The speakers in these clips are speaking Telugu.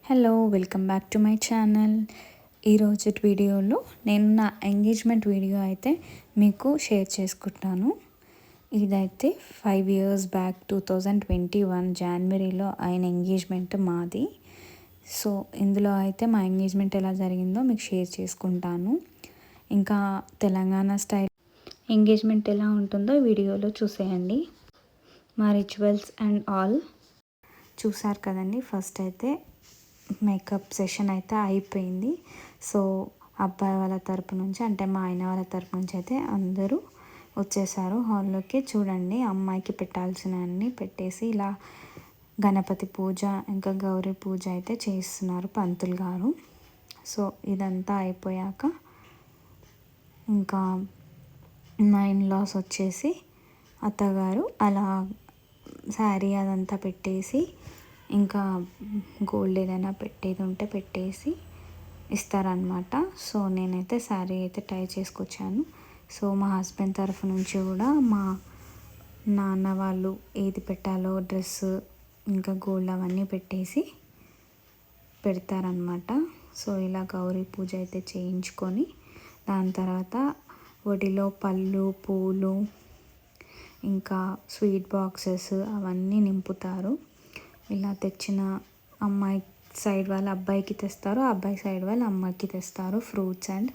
Hello, welcome back to my channel. ఈరోజు వీడియోలో నేను నా ఎంగేజ్మెంట్ వీడియో అయితే మీకు షేర్ చేసుకుంటాను. ఇదైతే 5 years బ్యాక్ 2021 జనవరిలో అయిన ఎంగేజ్మెంట్ మాది. సో ఇందులో అయితే మా ఎంగేజ్మెంట్ ఎలా జరిగిందో మీకు షేర్ చేసుకుంటాను. ఇంకా తెలంగాణ స్టైల్ ఎంగేజ్మెంట్ ఎలా ఉంటుందో వీడియోలో చూసేయండి. మా రిచువల్స్ అండ్ ఆల్ చూసారు కదండి. ఫస్ట్ అయితే మేకప్ సెషన్ అయితే అయిపోయింది. సో అబ్బాయి వాళ్ళ తరపు నుంచి అంటే మా ఆయన వాళ్ళ తరపు నుంచి అయితే అందరూ వచ్చేసారు హాల్లోకి. చూడండి, అమ్మాయికి పెట్టాల్సిన అన్నీ పెట్టేసి ఇలా గణపతి పూజ ఇంకా గౌరీ పూజ అయితే చేస్తున్నారు పంతులు గారు. సో ఇదంతా అయిపోయాక ఇంకా మా ఇన్లాస్ వచ్చేసి అత్తగారు అలా శారీ అదంతా పెట్టేసి ఇంకా గోల్డ్ ఏదైనా పెట్టేది ఉంటే పెట్టేసి ఇస్తారనమాట. సో నేనైతే శారీ అయితే ట్రై చేసుకొచ్చాను. సో మా హస్బెండ్ తరఫు నుంచి కూడా మా నాన్న వాళ్ళు ఏది పెట్టాలో డ్రెస్ ఇంకా గోల్డ్ అవన్నీ పెట్టేసి పెడతారనమాట. సో ఇలా గౌరీ పూజ అయితే చేయించుకొని దాని తర్వాత ఒడిలో పళ్ళు పూలు ఇంకా స్వీట్ బాక్సెస్ అవన్నీ నింపుతారు. ఇలా తెచ్చిన అమ్మాయి సైడ్ వాళ్ళు అబ్బాయికి తెస్తారు, అబ్బాయి సైడ్ వాళ్ళు అమ్మాయికి తెస్తారు ఫ్రూట్స్ అండ్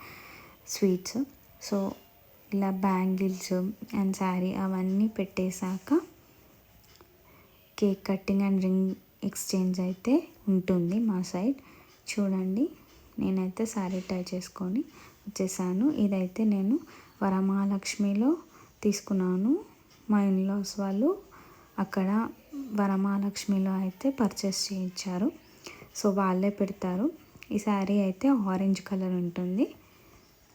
స్వీట్స్. సో ఇలా బ్యాంగిల్స్ అండ్ శారీ అవన్నీ పెట్టేశాక cake cutting and ring exchange అయితే ఉంటుంది మా సైడ్. చూడండి, నేనైతే శారీ ట్రై చేసుకొని వచ్చేసాను. ఇదైతే నేను వరమహాలక్ష్మిలో తీసుకున్నాను. మా ఇన్లాస్ వాళ్ళు అక్కడ వరమహాలక్ష్మిలో అయితే పర్చేస్ చేయించారు. సో వాళ్ళే పెడతారు. ఈ శారీ అయితే ఆరెంజ్ కలర్ ఉంటుంది,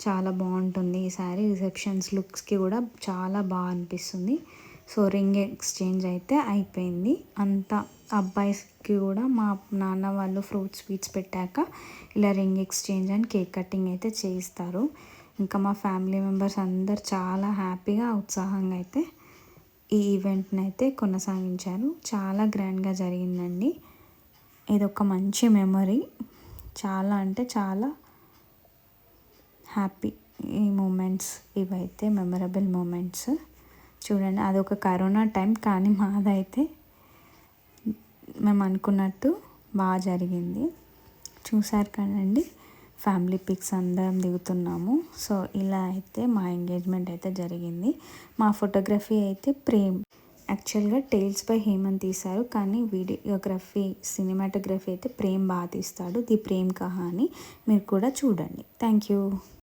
చాలా బాగుంటుంది. ఈ శారీ రిసెప్షన్స్ లుక్స్కి కూడా చాలా బాగా అనిపిస్తుంది. సో రింగ్ ఎక్స్చేంజ్ అయితే అయిపోయింది. అంతా అబ్బాయికి కూడా మా నాన్న వాళ్ళు ఫ్రూట్ స్వీట్స్ పెట్టాక ఇలా ring exchange and cake cutting అయితే చేయిస్తారు. ఇంకా మా ఫ్యామిలీ మెంబర్స్ అందరు చాలా హ్యాపీగా ఉత్సాహంగా అయితే ఈ ఈవెంట్ని అయితే కొనసాగించారు. చాలా గ్రాండ్గా జరిగిందండి. ఇది ఒక మంచి మెమరీ. చాలా అంటే చాలా హ్యాపీ ఈ మూమెంట్స్, ఇవైతే మెమరబుల్ మూమెంట్స్. చూడండి, అదొక కరోనా టైం కానీ మాదైతే మేము అనుకున్నట్టు బాగా జరిగింది. చూసారు కదండి, ఫ్యామిలీ పిక్స్ అందరం దిగుతున్నాము. సో ఇలా అయితే మా ఎంగేజ్మెంట్ అయితే జరిగింది. మా ఫోటోగ్రఫీ అయితే ప్రేమ్, యాక్చువల్గా టేల్స్ బై హేమంత్ తీశారు, కానీ వీడియోగ్రఫీ సినిమాటోగ్రఫీ అయితే ప్రేమ్ బాగా తీస్తాడు. ది ప్రేమ్ కహాని మీరు కూడా చూడండి. Thank you.